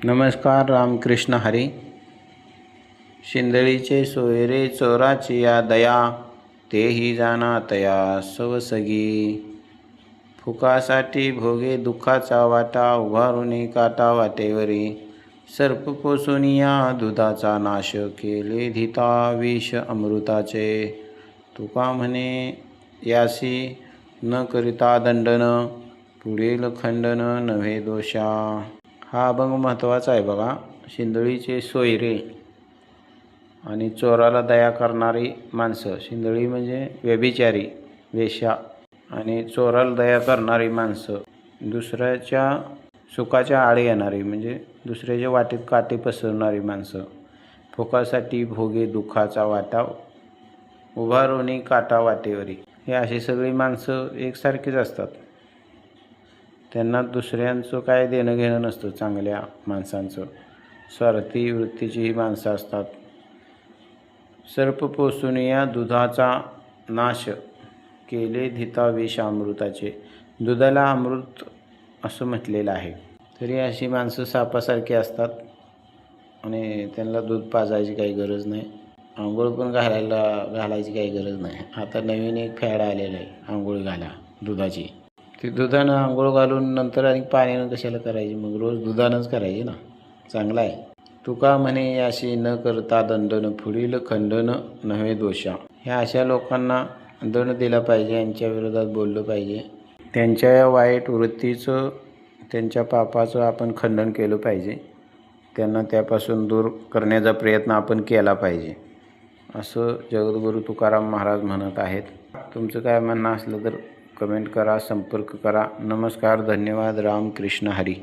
नमस्कार. रामकृष्ण हरी. शिंदळीचे सोयरे चोराची या दया, तेही जाना तया सवसगी. फुकासाठी भोगे दुःखाचा वाटा, उभारुनी काटा वाटेवरी. सर्प पोसुनिया दुधाचा नाश, केले धिता विष अमृताचे. तुका म्हणे यासी न करिता दंडन, पुढील खंडन नव्हे दोषा. हा अभंग महत्त्वाचा आहे बघा. शिंदळीचे सोयरे आणि चोराला दया करणारी माणसं. शिंदळी म्हणजे व्यभिचारी, वेश्या, आणि चोराला दया करणारी माणसं. दुसऱ्याच्या सुखाच्या आड येणारी म्हणजे दुसऱ्याच्या वाटेत काटे पसरणारी माणसं. फुकासाठी भोगे दुःखाचा वाटा, उभारोनी काटा वाटेवरी. हे अशी सगळी माणसं एकसारखीच असतात. त्यांना दुसऱ्यांचं काय देणं घेणं नसतं. चांगल्या माणसांचं स्वार्थी वृत्तीची ही माणसं असतात. सर्प पोसुनिया दुधाचा नाश, केले धिता विष अमृताचे. दुधाला अमृत असं म्हटलेलं आहे. तरी अशी माणसं सापासारखी असतात आणि त्यांना दूध पाजायची काही गरज नाही. आंघोळ पण घालायची काही गरज नाही. आता नवीन एक फॅड आलेलं आहे, आंघोळ घाला दुधाची. ती दुधानं आंघोळ घालून नंतर आणि पाण्यानं कशाला करायची? मग रोज दुधानंच करायची ना. चांगला आहे. तुका म्हणे याशी न करता दंडन, पुढील खंडन नव्हे दोषा. ह्या अशा लोकांना दंड दिला पाहिजे, यांच्या विरोधात बोललं पाहिजे. त्यांच्या या वाईट वृत्तीचं, त्यांच्या पापाचं आपण खंडन केलं पाहिजे. त्यांना त्यापासून दूर करण्याचा प्रयत्न आपण केला पाहिजे, असं जगद्गुरू तुकाराम महाराज म्हणत आहेत. तुमचं काय म्हणणं असलं तर कमेंट करा, संपर्क करा. नमस्कार, धन्यवाद. रामकृष्ण हरी.